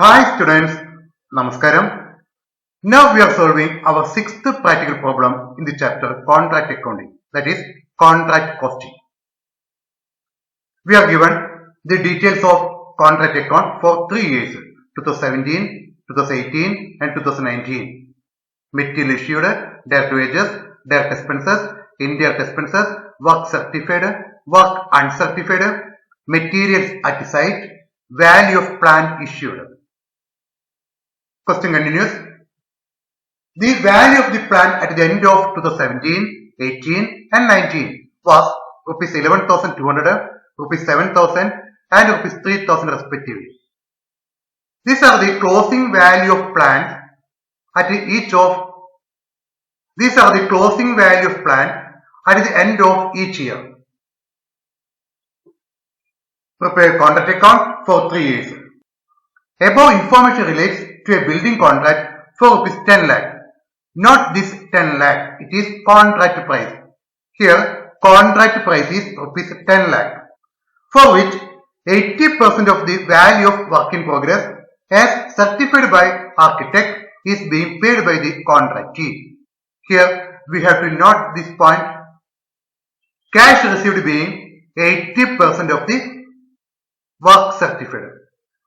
Hi students, Namaskaram. Now we are solving our sixth practical problem in the chapter Contract Accounting, that is Contract Costing. We are given the details of contract account for 3 years, 2017, 2018 and 2019. Material issued, direct wages, direct expenses, indirect expenses, work certified, work uncertified, materials at site, value of plant issued. Question continues. The value of the plant at the end of 2017, 18 and 19 was rupees 11,200, rupees 7,000 and rupees 3,000 respectively. These are the closing value of plant at each of these are the closing value of plant at the end of each year. Prepare contract account for 3 years. Above information relates to a building contract for rupees 10 lakh. Not this 10 lakh, it is contract price. Here, contract price is rupees 10 lakh, for which 80% of the value of work in progress as certified by architect is being paid by the contractee. Here, we have to note this point. Cash received being 80% of the work certified.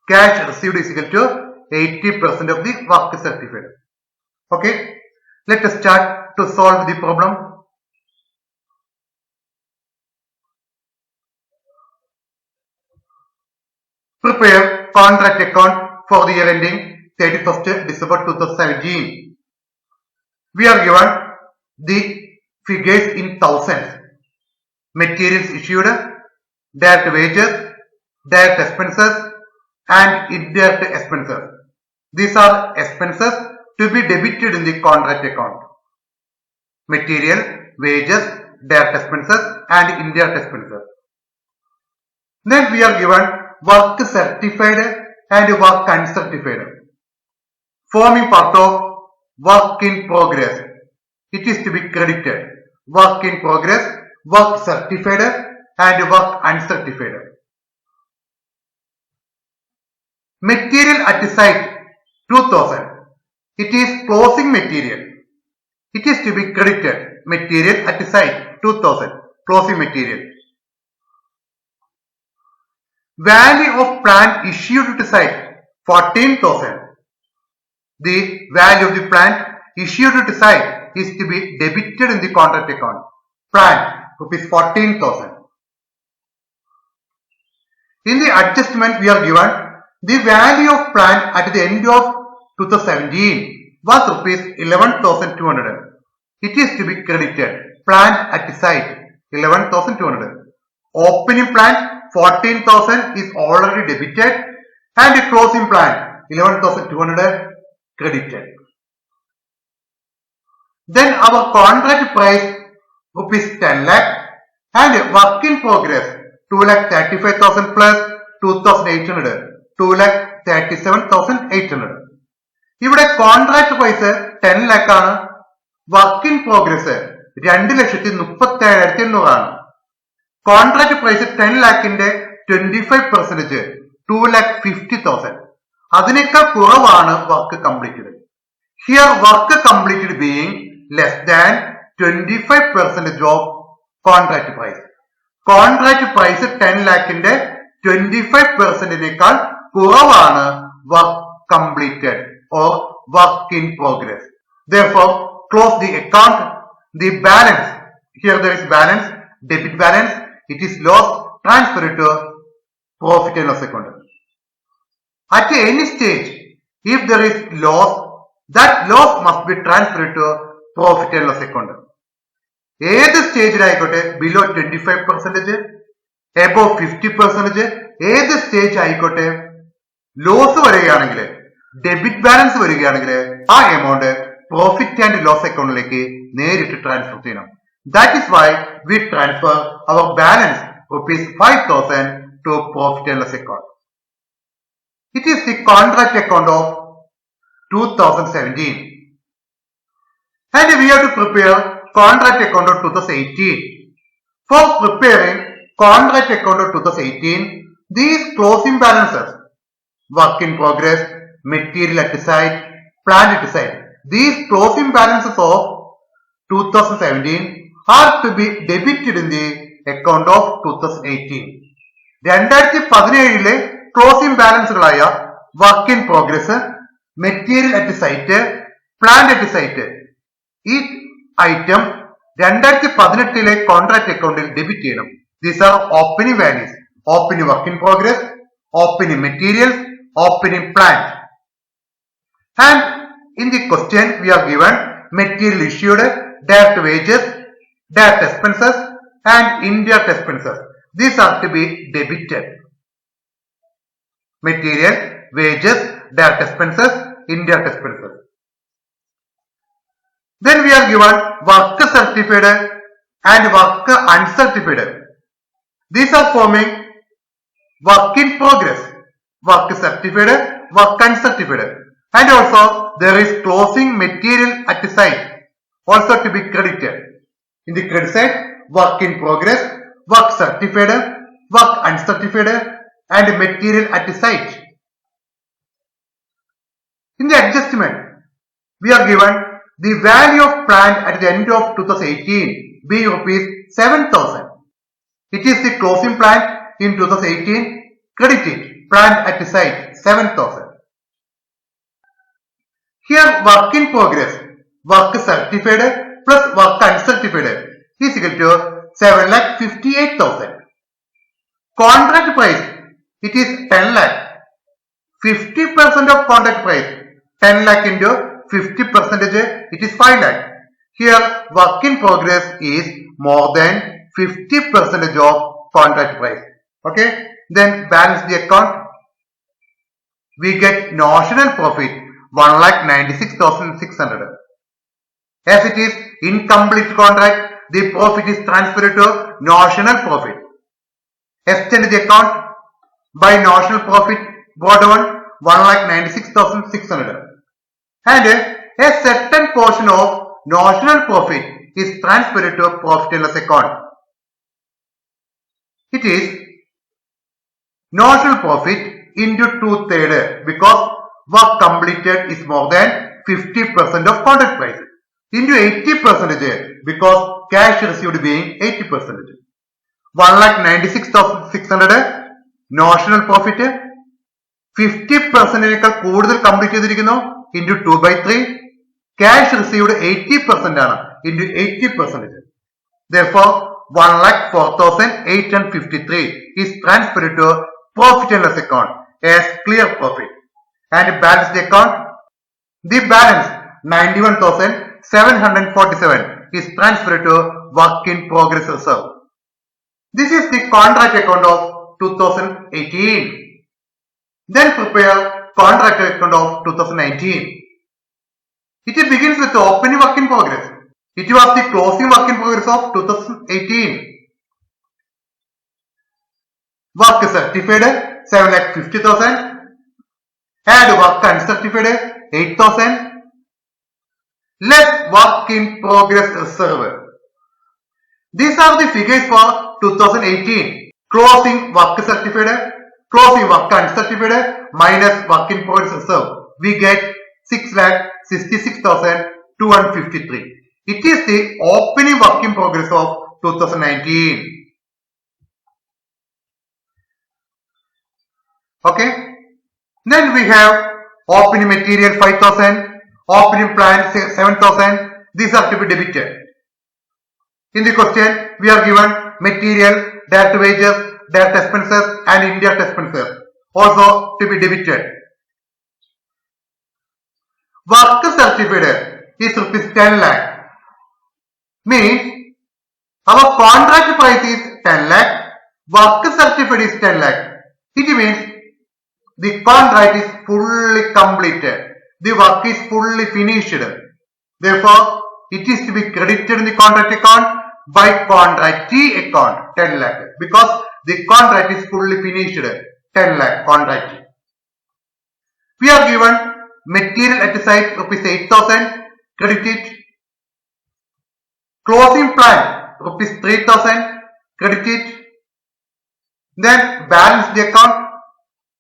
Cash received is equal to 80% of the work certified. Okay, let us start to solve the problem. Prepare contract account for the year ending 31st December 2017. We are given the figures in thousands. Materials issued, direct wages, direct expenses and indirect expenses. These are expenses to be debited in the contract account. Material, wages, direct expenses and indirect expenses. Then we are given work certified and work uncertified, forming part of work in progress. It is to be credited. Work in progress, work certified and work uncertified. Material at site 2000. It is closing material. It is to be credited. Material at site 2000. Closing material. Value of plant issued to site 14,000. The value of the plant issued to site is to be debited in the contract account. Plant rupees 14,000. In the adjustment we are given the value of plant at the end of 2017 was rupees 11,200. It is to be credited. Plant at site 11,200. Opening plant 14,000 is already debited and closing plant 11,200 credited. Then our contract price rupees 10 lakh and work in progress 2,35,000 plus 2,800. 2,37,800. ഇവിടെ contract price 10 lakh ആണ്. Work in progress 2,37,800 ആണ്. Contract price 10 lakhന്റെ 25% 2,50,000. അതിനേക്കാൾ കുറവാണ് work completed. Here work completed being less than 25% of contract price. Contract price 10 lakhന്റെ 25%നേക്കാൾ കുറവാണ് work completed or work in progress. Therefore, close the account. The balance, here there is balance, debit balance, it is loss transferred to profit and loss account. At any stage, if there is loss, that loss must be transferred to profit and loss account. ഏത് സ്റ്റേജിലായിക്കോട്ടെ, below 25%, above 50%, ഏത് stage ആയിക്കോട്ടെ, loss വരികയാണെങ്കിൽ, debit balance വരികയാണെങ്കിൽ ആ amount profit and loss അക്കൗണ്ടിലേക്ക് നേരിട്ട് transfer ചെയ്യണം. That is why we transfer our balance rupees 5,000 to profit and loss account. It is the contract account of 2017 and we have to prepare contract account of 2018. For preparing contract account of 2018, these closing balances, work in progress, material at site, plant at site. These closing balances of 2017 are to be debited in the account of 2018. 2017 closing ബാലൻസുകളായ work in progress, material at site, plant at site, ഈ item 2018 contract അക്കൗണ്ടിൽ debit ചെയ്യണം. These are opening values: opening work in progress, opening materials, opening plant. And in the question we are given material issued, direct wages, direct expenses and indirect expenses. These are to be debited. Material, wages, direct expenses, indirect expenses. Then we are given work certified and work uncertified. These are forming work in progress, work certified, work uncertified, and also there is closing material at site also to be credited. In the credit side, work in progress, work certified, work uncertified, and material at site. In the adjustment, we are given the value of plant at the end of 2018 being rupees 7,000. It is the closing plant in 2018 credited. Plant at site 7,000. Here work in progress, work certified plus work uncertified is equal to 7,58,000. Contract price, it is 10 lakh. 50% of contract price, 10 lakh into 50%, it is 5 lakh. Here work in progress is more than 50% of contract price. Okay, then balance the account. We get notional profit 1,96,600. As it is incomplete contract, the profit is transferred to notional profit. Extend the account by notional profit brought on 1,96,600. And a certain portion of notional profit is transferred to profit and loss account. It is notional profit into 2/3 because work completed is more than 50% of contract price, into 80% because cash received being 80%. 1,96,600 notional profit, 50% കൂടുതൽ complete ചെയ്തിരിക്കുന്നു, into 2/3, cash received 80% ആണ്, into 80%. Therefore 1,04,853 is transferred to profit and loss account as clear profit. And balance the account, the balance 91,747 is transferred to work in progress reserve. This is the contract account of 2018. Then prepare contract account of 2019. It begins with the opening work in progress. It was the closing work in progress of 2018. Work certified 7,50,000 and work uncertified 8,000 less work in progress reserve. These are the figures for 2018. Closing work certified, closing work uncertified minus work in progress reserve. We get 6,66,253. It is the opening work in progress of 2019. Okay, then we have opening material 5,000, opening plant 7,000. These are to be debited. In the question we are given material, direct wages, direct expenses and indirect expenses also to be debited. Work certificate is rupees 10 lakh. Means our contract price is 10 lakh, work certificate is 10 lakh. It means the contract is fully completed, the work is fully finished. Therefore, it is to be credited in the contract account by contractee account 10 lakh because the contract is fully finished 10 lakh contract. We are given material at the site rupees 8,000 credited, closing plant rupees 3,000 credited, then balance the account.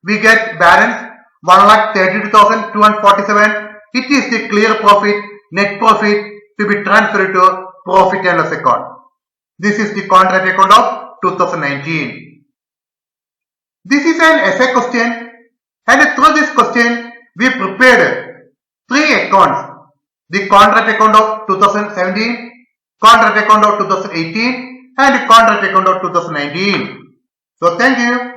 We get balance 1,32,247. It is the clear profit, net profit to be transferred to profit and loss account. This is the contract account of 2019. This is an essay question, and through this question we prepared 3 accounts: the contract account of 2017, contract account of 2018, and contract account of 2019. So thank you.